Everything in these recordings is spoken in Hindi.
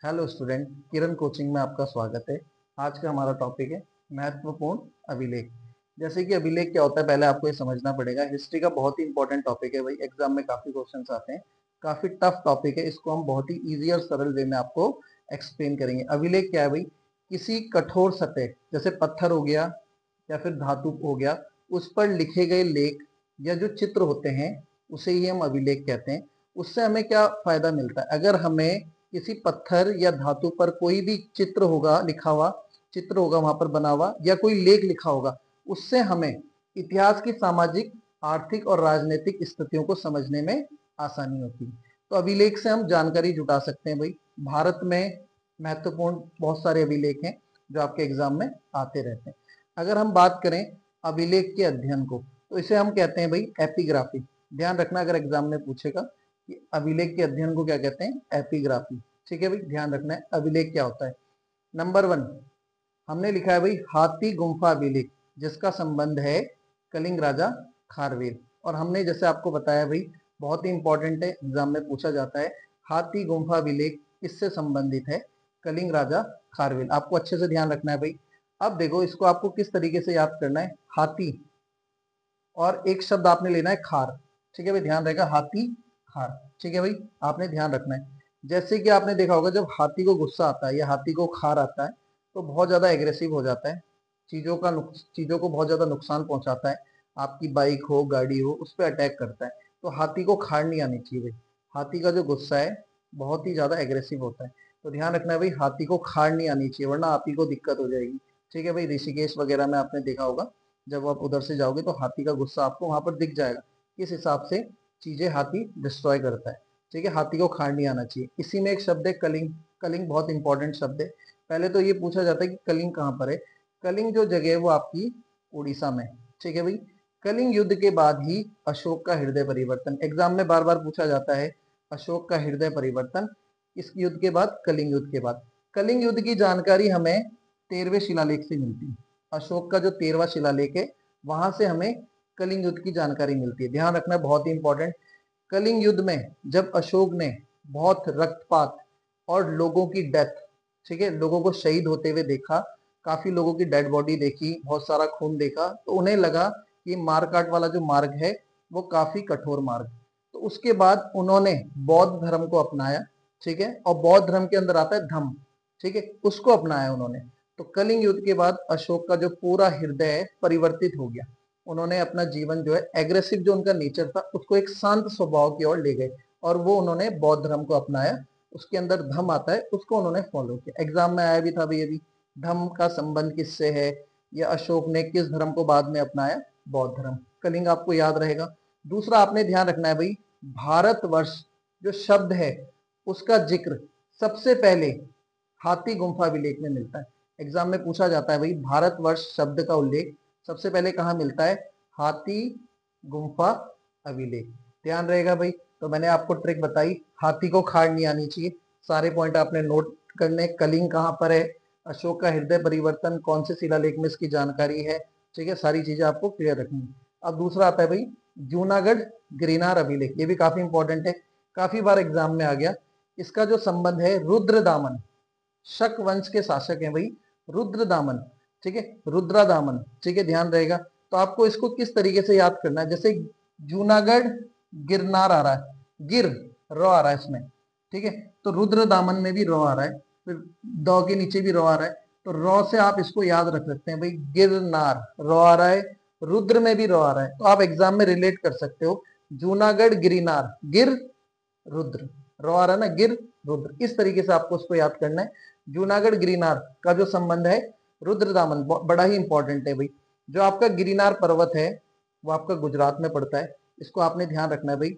हेलो स्टूडेंट, किरण कोचिंग में आपका स्वागत है। आज का हमारा टॉपिक है महत्वपूर्ण अभिलेख। जैसे कि अभिलेख क्या होता है पहले आपको ये समझना पड़ेगा। हिस्ट्री का बहुत ही इंपॉर्टेंट टॉपिक है भाई, एग्जाम में काफी क्वेश्चंस आते हैं। काफी टफ टॉपिक है, इसको हम बहुत ही इजी और सरल वे में आपको एक्सप्लेन करेंगे। अभिलेख क्या है भाई? किसी कठोर सतह जैसे पत्थर हो गया या फिर धातु हो गया, उस पर लिखे गए लेख या जो चित्र होते हैं उसे ही हम अभिलेख कहते हैं। उससे हमें क्या फायदा मिलता है? अगर हमें किसी पत्थर या धातु पर कोई भी चित्र होगा, लिखा हुआ चित्र होगा वहां पर बना हुआ, या कोई लेख लिखा होगा, उससे हमें इतिहास की सामाजिक, आर्थिक और राजनीतिक स्थितियों को समझने में आसानी होती है। तो अभिलेख से हम जानकारी जुटा सकते हैं भाई। भारत में महत्वपूर्ण बहुत सारे अभिलेख हैं जो आपके एग्जाम में आते रहते हैं। अगर हम बात करें अभिलेख के अध्ययन को, तो इसे हम कहते हैं भाई एपिग्राफी। ध्यान रखना, अगर एग्जाम में पूछेगा कि अभिलेख के अध्ययन को क्या कहते हैं, एपिग्राफी। ठीक है भाई, ध्यान रखना है अभिलेख क्या होता है। नंबर 1 हमने लिखा है भाई हाथी गुम्फा अभिलेख, जिसका संबंध है कलिंग राजा खारवेल। और हमने जैसे आपको बताया भाई, बहुत ही इंपॉर्टेंट है, एग्जाम में पूछा जाता है। हाथी गुम्फा अभिलेख किससे संबंधित है? कलिंग राजा खारवेल। आपको अच्छे से ध्यान रखना है भाई। अब देखो, इसको आपको किस तरीके से याद करना है। हाथी और एक शब्द आपने लेना है खार। ठीक है भाई, ध्यान रहेगा, हाथी खार। ठीक है भाई, आपने ध्यान रखना है। जैसे कि आपने देखा होगा, जब हाथी को गुस्सा आता है या हाथी को खार आता है तो बहुत ज्यादा एग्रेसिव हो जाता है, चीजों को बहुत ज्यादा नुकसान पहुंचाता है। आपकी बाइक हो, गाड़ी हो, उस पर अटैक करता है। तो हाथी को खार नहीं आनी चाहिए भाई। हाथी का जो गुस्सा है बहुत ही ज्यादा एग्रेसिव होता है। तो ध्यान रखना है भाई, हाथी को खार नहीं आनी चाहिए, वरना आप ही को दिक्कत हो जाएगी। ठीक है भाई, ऋषिकेश वगैरह में आपने देखा होगा, जब आप उधर से जाओगे तो हाथी का गुस्सा आपको वहां पर दिख जाएगा। किस हिसाब से चीजें हाथी डिस्ट्रॉय करता है। ठीक है, हाथी को खार नहीं आना चाहिए। इसी में एक शब्द है कलिंग। कलिंग बहुत इंपॉर्टेंट शब्द है। पहले तो ये पूछा जाता है कि कलिंग कहाँ पर है। कलिंग जो जगह है वो आपकी उड़ीसा में। ठीक है भाई, कलिंग युद्ध के बाद ही अशोक का हृदय परिवर्तन, एग्जाम में बार बार पूछा जाता है। अशोक का हृदय परिवर्तन इस युद्ध के बाद, कलिंग युद्ध के बाद। कलिंग युद्ध की जानकारी हमें 13वें शिलालेख से मिलती है। अशोक का जो 13वां शिलालेख है, वहां से हमें कलिंग युद्ध की जानकारी मिलती है। ध्यान रखना, बहुत ही इंपॉर्टेंट। कलिंग युद्ध में जब अशोक ने बहुत रक्तपात और लोगों की डेथ, ठीक है, लोगों को शहीद होते हुए देखा, काफी लोगों की डेड बॉडी देखी, बहुत सारा खून देखा, तो उन्हें लगा कि मारकाट वाला जो मार्ग है वो काफी कठोर मार्ग। तो उसके बाद उन्होंने बौद्ध धर्म को अपनाया। ठीक है, और बौद्ध धर्म के अंदर आता है धम्म। ठीक है, उसको अपनाया उन्होंने। तो कलिंग युद्ध के बाद अशोक का जो पूरा हृदय परिवर्तित हो गया। उन्होंने अपना जीवन जो है, एग्रेसिव जो उनका नेचर था, उसको एक शांत स्वभाव की ओर ले गए और वो उन्होंने बौद्ध धर्म को अपनाया। उसके अंदर धम्म आता है, उसको उन्होंने फॉलो किया। एग्जाम में आया भी था भाई अभी, धम्म का संबंध किससे है, या अशोक ने किस धर्म को बाद में अपनाया? बौद्ध धर्म। कलिंग आपको याद रहेगा। दूसरा आपने ध्यान रखना है भाई, भारतवर्ष जो शब्द है उसका जिक्र सबसे पहले हाथी गुम्फा अभिलेख में मिलता है। एग्जाम में पूछा जाता है भाई, भारतवर्ष शब्द का उल्लेख सबसे पहले कहाँ मिलता है? हाथी गुम्फा अभिलेख। ध्यान रहेगा भाई। तो मैंने आपको ट्रिक बताई, हाथी को खाड़ नहीं आनी चाहिए। सारे पॉइंट आपने नोट करने। कलिंग कहाँ पर है, अशोक का हृदय परिवर्तन कौन से शिलालेख में इसकी जानकारी है। ठीक है, सारी चीजें आपको क्लियर रखनी है। अब दूसरा आता है भाई जूनागढ़ गिरनार अभिलेख। ये भी काफी इंपॉर्टेंट है, काफी बार एग्जाम में आ गया। इसका जो संबंध है रुद्रदामन, शक वंश के शासक हैं भाई रुद्रदामन। ठीक है, रुद्रादामन। ठीक है, ध्यान रहेगा। तो आपको इसको किस तरीके से याद करना है, जैसे जूनागढ़ गिरनार आ रहा है, गिर रो आ रहा है इसमें। ठीक है, तो रुद्रदामन में भी रो आ रहा है, फिर दो के नीचे भी रो आ रहा है। तो रो से आप इसको याद रख सकते हैं भाई, गिरनार रो आ रहा है, रुद्र में भी रो आ रहा है, तो आप एग्जाम में रिलेट कर सकते हो। जूनागढ़ गिरिनार, गिर रुद्र, रो आ रहा है ना, गिर रुद्र। इस तरीके से आपको उसको याद करना है। जूनागढ़ गिरिनार का जो संबंध है रुद्रदामन, बड़ा ही इंपॉर्टेंट है भाई। जो आपका गिरिनार पर्वत है वो आपका गुजरात में पड़ता है, इसको आपने ध्यान रखना है भाई,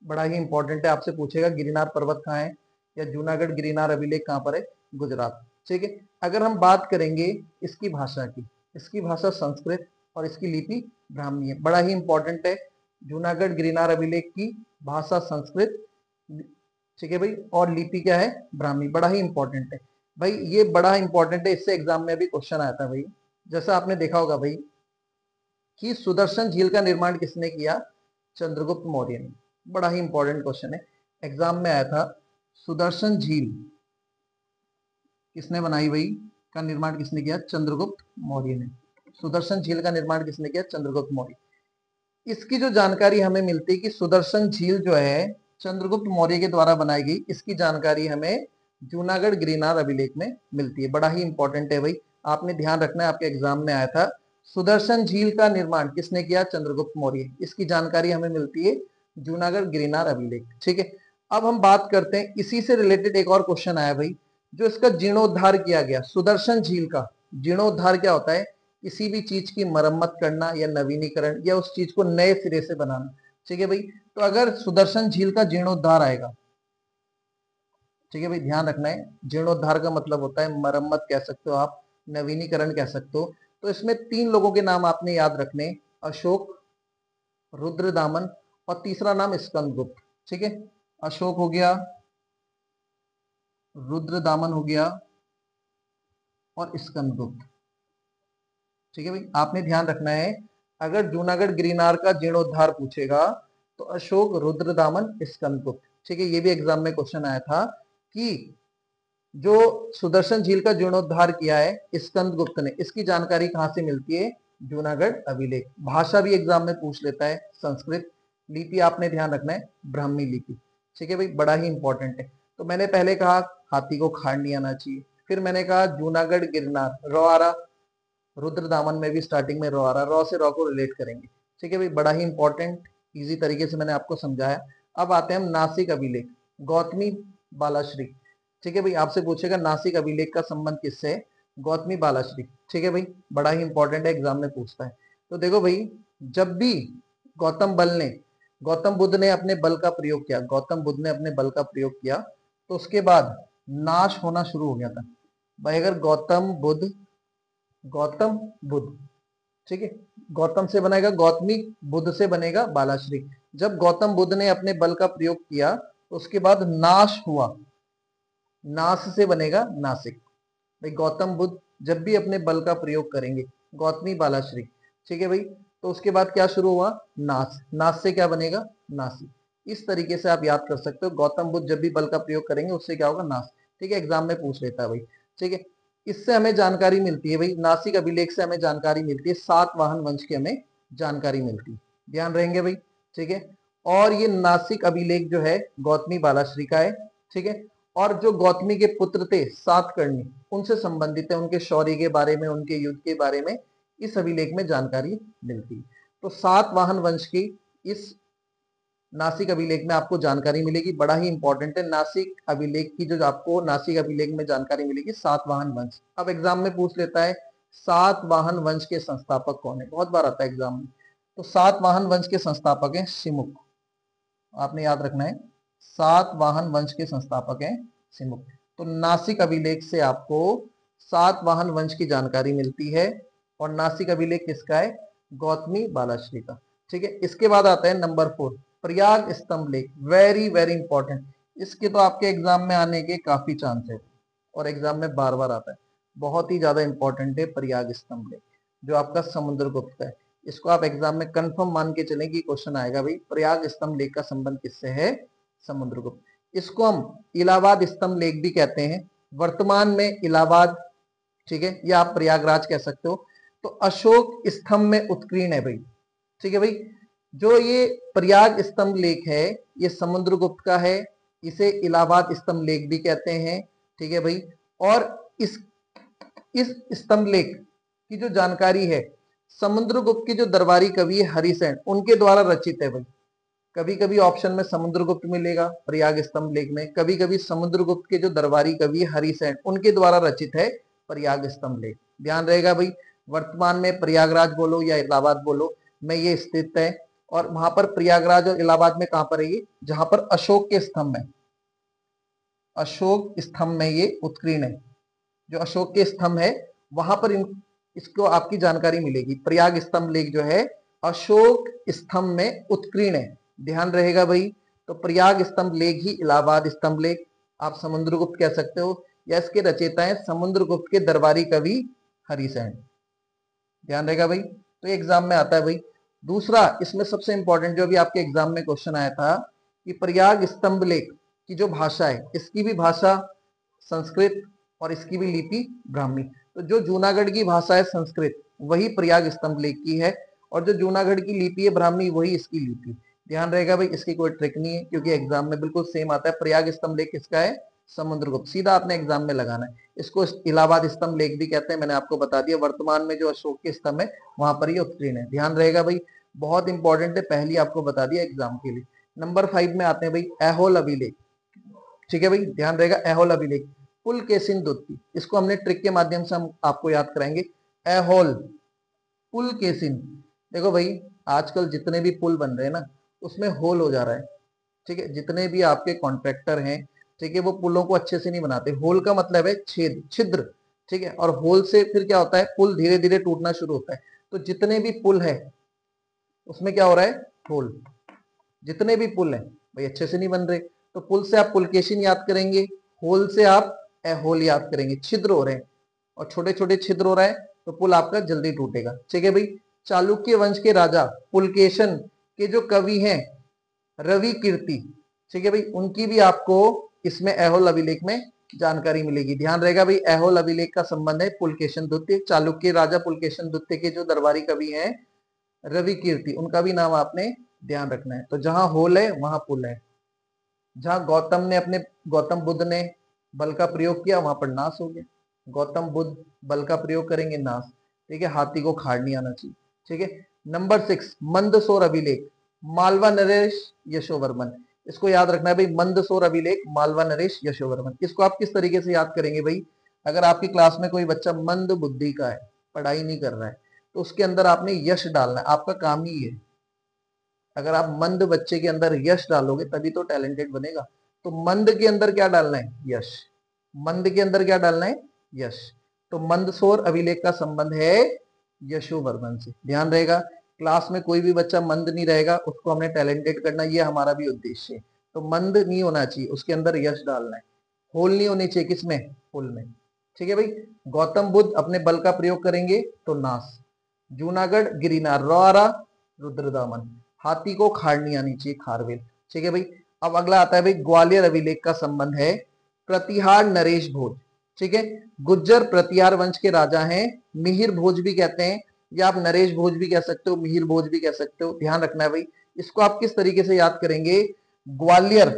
बड़ा ही इंपॉर्टेंट है। आपसे पूछेगा गिरिनार पर्वत कहाँ है, या जूनागढ़ गिरिनार अभिलेख कहाँ पर है? गुजरात। ठीक है, अगर हम बात करेंगे इसकी भाषा की, इसकी भाषा संस्कृत और इसकी लिपि ब्राह्मी है, बड़ा ही इंपॉर्टेंट है। जूनागढ़ गिरिनार अभिलेख की भाषा संस्कृत, ठीक है भाई, और लिपि क्या है? ब्राह्मी। बड़ा ही इंपॉर्टेंट है भाई, ये बड़ा इंपॉर्टेंट है, इससे एग्जाम में भी क्वेश्चन आया था भाई। जैसा आपने देखा होगा भाई कि सुदर्शन झील का निर्माण किसने किया? चंद्रगुप्त मौर्य ने। बड़ा ही इंपॉर्टेंट क्वेश्चन है, एग्जाम में आया था। सुदर्शन झील किसने बनाई भाई, का निर्माण किसने किया, चंद्रगुप्त मौर्य ने। सुदर्शन झील का निर्माण किसने किया, चंद्रगुप्त मौर्य। इसकी जो जानकारी हमें मिलती है कि सुदर्शन झील जो है चंद्रगुप्त मौर्य के द्वारा बनाई गई, इसकी जानकारी हमें जूनागढ़ गिरनार अभिलेख में मिलती है। बड़ा ही इंपॉर्टेंट है भाई, आपने ध्यान रखना है, आपके एग्जाम में आया था। सुदर्शन झील का निर्माण किसने किया, चंद्रगुप्त मौर्य। इसकी जानकारी हमें मिलती है जूनागढ़ गिरनार अभिलेख। ठीक है, अब हम बात करते हैं, इसी से रिलेटेड एक और क्वेश्चन आया भाई, जो इसका जीर्णोद्धार किया गया, सुदर्शन झील का जीर्णोद्धार क्या होता है, किसी भी चीज की मरम्मत करना या नवीनीकरण या उस चीज को नए सिरे से बनाना। ठीक है भाई, तो अगर सुदर्शन झील का जीर्णोद्धार आएगा, ठीक है भाई, ध्यान रखना है, जीर्णोद्धार का मतलब होता है मरम्मत कह सकते हो आप, नवीनीकरण कह सकते हो। तो इसमें 3 लोगों के नाम आपने याद रखने, अशोक, रुद्रदामन और तीसरा नाम स्कंदगुप्त। ठीक है, अशोक हो गया, रुद्रदामन हो गया और स्कंदगुप्त। ठीक है भाई, आपने ध्यान रखना है, अगर जूनागढ़ गिरनार का जीर्णोद्धार पूछेगा तो अशोक, रुद्रदामन, स्कंदगुप्त। ठीक है, ये भी एग्जाम में क्वेश्चन आया था कि जो सुदर्शन झील का जीर्णोद्धार किया है स्कंदगुप्त ने, इसकी जानकारी कहां से मिलती है, जूनागढ़ अभिलेख। भाषा भी एग्जाम में पूछ लेता है, संस्कृत। लिपि आपने ध्यान रखना है, ब्राह्मी लिपि। ठीक है भाई, बड़ा ही इंपॉर्टेंट है। तो मैंने पहले कहा हाथी को खाड़ नहीं आना चाहिए, फिर मैंने कहा जूनागढ़ गिरनार, रॉ आ रहा, रुद्रदामन में भी स्टार्टिंग में रॉ आ रहा, रॉ से रॉ को रिलेट करेंगे। ठीक है भाई, बड़ा ही इंपॉर्टेंट, इजी तरीके से मैंने आपको समझाया। अब आते हैं हम नासिक अभिलेख, गौतमी बालाश्री। ठीक है भाई, आपसे पूछेगा नासिक अभिलेख का संबंध किससे है, गौतमी बालाश्री। ठीक है भाई, बड़ा ही इंपॉर्टेंट है, एग्जाम में पूछता है। तो देखो भाई, जब भी गौतम बुद्ध ने अपने बल का प्रयोग किया, गौतम बुद्ध ने अपने बल का प्रयोग किया, तो उसके बाद नाश होना शुरू हो गया था भाई। अगर गौतम बुद्ध, ठीक है, गौतम से बनेगा गौतमी, बुद्ध से बनेगा बालाश्री। जब गौतम बुद्ध ने अपने बल का प्रयोग किया तो उसके बाद नाश हुआ, नाश से बनेगा नासिक। भाई गौतम बुद्ध जब भी अपने बल का प्रयोग करेंगे, गौतमी बालाश्री, ठीक है भाई, तो उसके बाद क्या शुरू हुआ, नाश, नाश से क्या बनेगा, नासिक। इस तरीके से आप याद कर सकते हो, गौतम बुद्ध जब भी बल का प्रयोग करेंगे उससे क्या होगा, नाश। ठीक है, एग्जाम में पूछ लेता है भाई। ठीक है, इससे हमें जानकारी मिलती है भाई, नासिक अभिलेख से हमें जानकारी मिलती है, सातवाहन वंश की हमें जानकारी मिलती है, ध्यान रहेंगे भाई। ठीक है, और ये नासिक अभिलेख जो है गौतमी बालाश्री का है। ठीक है, और जो गौतमी के पुत्र थे सातकर्णी, उनसे संबंधित है, उनके शौर्य के बारे में, उनके युद्ध के बारे में इस अभिलेख में जानकारी मिलती है। तो सातवाहन वंश की इस नासिक अभिलेख में आपको जानकारी मिलेगी, बड़ा ही इंपॉर्टेंट है। नासिक अभिलेख की जो आपको नासिक अभिलेख में जानकारी मिलेगी, सातवाहन वंश। अब एग्जाम में पूछ लेता है सातवाहन वंश के संस्थापक कौन है, बहुत बार आता है एग्जाम में। तो सातवाहन वंश के संस्थापक है सिमुक, आपने याद रखना है, सातवाहन वंश के संस्थापक हैं सिमुक। तो नासिक अभिलेख से आपको सातवाहन वंश की जानकारी मिलती है, और नासिक अभिलेख किसका है, गौतमी बालाश्री का। ठीक है, इसके बाद आता है नंबर 4, प्रयाग स्तंभ लेख। वेरी वेरी इंपॉर्टेंट, इसके तो आपके एग्जाम में आने के काफी चांस है, और एग्जाम में बार बार आता है, बहुत ही ज्यादा इंपॉर्टेंट है प्रयाग स्तंभ लेख, जो आपका समुद्रगुप्त का है। इसको आप एग्जाम में कंफर्म मान के चलें कि क्वेश्चन आएगा भाई, प्रयाग स्तंभ लेख का संबंध किससे है, समुद्रगुप्त। इसको हम इलाहाबाद स्तंभ लेख भी कहते हैं, वर्तमान में इलाहाबाद, ठीक है, या आप प्रयागराज कह सकते हो। तो अशोक स्तंभ में उत्कीर्ण है भाई। ठीक है भाई, जो ये प्रयाग स्तंभ लेख है ये समुद्रगुप्त का है, इसे इलाहाबाद स्तंभ लेख भी कहते हैं। ठीक है भाई, और इस स्तंभ लेख की जो जानकारी है, समुद्रगुप्त की जो दरबारी कवि है हरिसेन, उनके द्वारा रचित है भाई। कभी कभी ऑप्शन में समुद्रगुप्त मिलेगा प्रयाग स्तंभ लेख में, कभी कभी समुद्रगुप्त के जो दरबारी कवि है हरिसेन, उनके द्वारा रचित है प्रयाग स्तंभ लेख। ध्यान रहेगा भाई, वर्तमान में प्रयागराज बोलो या इलाहाबाद बोलो में ये स्थित है, और वहां पर प्रयागराज और इलाहाबाद में कहां पर है ये, जहां पर अशोक के स्तंभ है, अशोक स्तंभ में ये उत्कीर्ण है। जो अशोक के स्तंभ है वहां पर इसको आपकी जानकारी मिलेगी। प्रयाग स्तंभ लेख जो है अशोक स्तंभ में उत्कीर्ण है, ध्यान रहेगा भाई। तो प्रयाग स्तंभ लेख ही इलाहाबाद स्तंभ लेख, आप समुद्रगुप्त कह सकते हो, या इसके रचयिता है समुद्रगुप्त के दरबारी कवि हरिसेन, ध्यान रहेगा भाई। तो एग्जाम में आता है भाई। दूसरा इसमें सबसे इंपॉर्टेंट जो भी आपके एग्जाम में क्वेश्चन आया था कि प्रयाग स्तंभ लेख की जो भाषा है, इसकी भी भाषा संस्कृत, और इसकी भी लिपि ब्राह्मी। तो जो जूनागढ़ की भाषा है संस्कृत, वही प्रयाग स्तंभ लेख की है, और जो जूनागढ़ की लिपि है ब्राह्मी, वही इसकी लिपि। ध्यान रहेगा भाई, इसकी कोई ट्रिक नहीं है, क्योंकि एग्जाम में बिल्कुल सेम आता है। प्रयाग स्तंभ लेख किसका है? समुद्रगुप्त। सीधा आपने एग्जाम में लगाना है। इसको इलाहाबाद स्तंभ लेख भी कहते हैं, मैंने आपको बता दिया। वर्तमान में जो अशोक के स्तंभ है वहां पर ये उत्कीर्ण है। ध्यान रहेगा भाई, बहुत इंपॉर्टेंट है, पहली आपको बता दिया एग्जाम के लिए। नंबर 5 में आते हैं भाई, ऐहोल अभिलेख। ठीक है भाई, ध्यान रहेगा, ऐहोल अभिलेख। पुलकेशिन द्वितीय, इसको हमने ट्रिक के माध्यम से हम आपको याद कराएंगे। ऐहोल पुलकेशिन। देखो भाई, आजकल जितने भी पुल बन रहे हैं ना, उसमें होल हो जा रहा है। ठीक है, जितने भी आपके कॉन्ट्रैक्टर हैं, ठीक है, वो पुलों को अच्छे से नहीं बनाते। होल का मतलब है छेद, छिद्र। ठीक है, और होल से फिर क्या होता है, पुल धीरे धीरे टूटना शुरू होता है। तो जितने भी पुल है उसमें क्या हो रहा है, होल। जितने भी पुल हैं भाई अच्छे से नहीं बन रहे, तो पुल से आप पुलकेशिन याद करेंगे, होल से आप होल याद करेंगे। छिद्र हो रहे हैं और छोटे छोटे छिद्र हो रहा है, तो पुल आपका जल्दी टूटेगा। ठीक है भाई, चालुक्य वंश के राजा पुलकेशन के जो कवि हैं रवि कीर्ति, ठीक है भाई, उनकी भी आपको इसमें ऐहोल अभिलेख में जानकारी मिलेगी। ध्यान रहेगा भाई, ऐहोल अभिलेख का संबंध है पुलकेशन द्वितीय। चालुक्य राजा पुलकेशन द्वितीय के जो दरबारी कवि हैं रवि कीर्ति, उनका भी नाम आपने ध्यान रखना है। तो जहां होल है वहां पुल है। जहां गौतम बुद्ध ने बल का प्रयोग किया, वहां पर नाश हो गया। गौतम बुद्ध बल का प्रयोग करेंगे, नाश। ठीक है, हाथी को खाड़ नहीं आना चाहिए। ठीक है, नंबर 6 मंदसौर अभिलेख, मालवा नरेश यशोवर्मन। इसको याद रखना है भाई, मंदसौर अभिलेख, मालवा नरेश यशोवर्मन। इसको आप किस तरीके से याद करेंगे भाई, अगर आपकी क्लास में कोई बच्चा मंद बुद्धि का है, पढ़ाई नहीं कर रहा है, तो उसके अंदर आपने यश डालना है। आपका काम ही है। अगर आप मंद बच्चे के अंदर यश डालोगे तभी तो टैलेंटेड बनेगा। तो मंद के अंदर क्या डालना है, यश। मंद के अंदर क्या डालना है, यश। तो मंदसौर अभिलेख का संबंध है यशोवर्मन से। ध्यान रहेगा, क्लास में कोई भी बच्चा मंद नहीं रहेगा, उसको हमने टैलेंटेड करना, ये हमारा भी उद्देश्य है। तो मंद नहीं होना चाहिए, उसके अंदर यश डालना है। होल नहीं होनी चाहिए, किसमें, पुल में। ठीक है भाई, गौतम बुद्ध अपने बल का प्रयोग करेंगे तो नाश। जूनागढ़ गिरिनार, रौरा रुद्रदामन, हाथी को खाड़ नहीं आनी चाहिए, खारवेल। ठीक है भाई, अब अगला आता है भाई, ग्वालियर अभिलेख का संबंध है प्रतिहार नरेश भोज। ठीक है, गुज्जर प्रतिहार वंश के राजा हैं, मिहिर भोज भी कहते हैं, या आप नरेश भोज भी कह सकते हो, मिहिर भोज भी कह सकते हो। ध्यान रखना है भाई, इसको आप किस तरीके से याद करेंगे, ग्वालियर,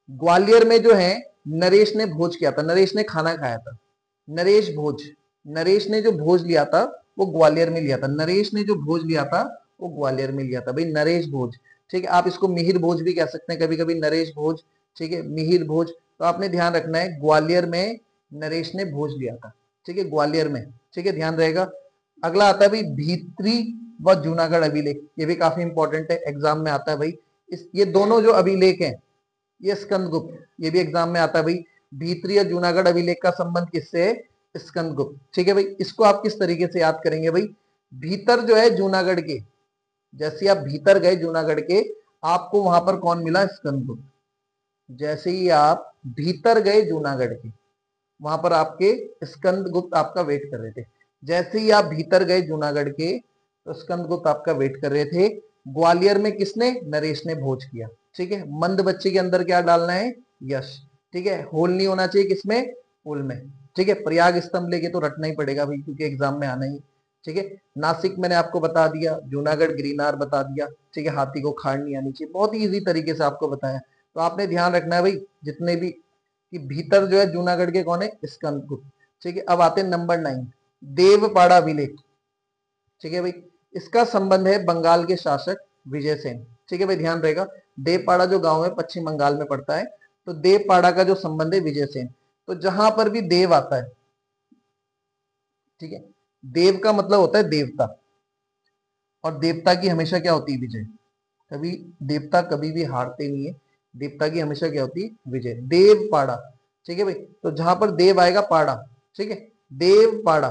ग्वालियर में जो है नरेश ने भोज किया था, नरेश ने खाना खाया था। नरेश भोज, नरेश ने जो भोज लिया था वो ग्वालियर में लिया था। नरेश ने जो भोज लिया था वो ग्वालियर में लिया था भाई, नरेश भोज। ठीक है, आप इसको मिहिर भोज भी कह सकते हैं कभी कभी, नरेश भोज। ठीक है, मिहिर भोज। तो आपने ध्यान रखना है, ग्वालियर में नरेश ने भोज लिया था। ठीक है, ग्वालियर में। ठीक है, ध्यान रहेगा। अगला आता है भाई, भीतरी व जूनागढ़ अभिलेख। ये भी काफी इंपॉर्टेंट है, एग्जाम में आता है भाई। ये दोनों जो अभिलेख हैं, ये स्कंदगुप्त, ये भी एग्जाम में आता है भाई। भीतरी और जूनागढ़ अभिलेख का संबंध किससे है, स्कंदगुप्त। ठीक है भाई, इसको आप किस तरीके से याद करेंगे भाई, भीतर जो है जूनागढ़ के, जैसे आप भीतर गए जूनागढ़ के, आपको वहां पर कौन मिला, स्कंदगुप्त। जैसे ही आप भीतर गए जूनागढ़ के, वहां पर आपके स्कंदगुप्त आपका वेट कर रहे थे। जैसे ही आप भीतर गए जूनागढ़ के, तो स्कंदगुप्त आपका वेट कर रहे थे। ग्वालियर में किसने, नरेश ने भोज किया। ठीक है, मंद बच्चे के अंदर क्या डालना है, यश। ठीक है, होल नहीं होना चाहिए, किसमें, पुल में। ठीक है, प्रयाग स्तंभ लेके तो रटना ही पड़ेगा भाई, क्योंकि एग्जाम में आना ही। ठीक है, नासिक मैंने आपको बता दिया, जूनागढ़ गिरिनार बता दिया। ठीक है, हाथी को खाड़ नहीं आनी चाहिए, बहुत ही इजी तरीके से आपको बताया। तो आपने ध्यान रखना है भाई, जितने भी कि भीतर जो है जूनागढ़ के कौन है, स्कंदगुप्त। ठीक है, अब आते हैं नंबर 9, देवपाड़ा अभिलेख। ठीक है भाई, इसका संबंध है बंगाल के शासक विजय सेन। ठीक है भाई, ध्यान रहेगा, देवपाड़ा जो गांव है पश्चिम बंगाल में पड़ता है, तो देवपाड़ा का जो संबंध है विजय सेन। तो जहां पर भी देव आता है, ठीक है, देव का मतलब होता है देवता, और देवता की हमेशा क्या होती है, विजय। कभी देवता कभी भी हारते नहीं है, देवता की हमेशा क्या होती है, विजय। देव पाड़ा। ठीक है भाई, तो जहां पर देव आएगा पाड़ा। ठीक है, देव पाड़ा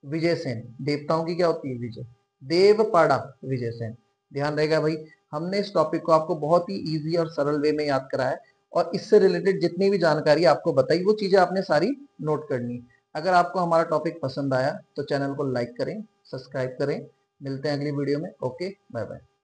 विजय सेन, देवताओं की क्या होती है, विजय। देव पाड़ा विजय सेन। ध्यान रहेगा भाई, हमने इस टॉपिक को आपको बहुत ही इजी और सरल वे में याद कराया, और इससे रिलेटेड जितनी भी जानकारी आपको बताई, वो चीजें आपने सारी नोट करनी। अगर आपको हमारा टॉपिक पसंद आया तो चैनल को लाइक करें, सब्सक्राइब करें। मिलते हैं अगली वीडियो में। Okay, bye bye.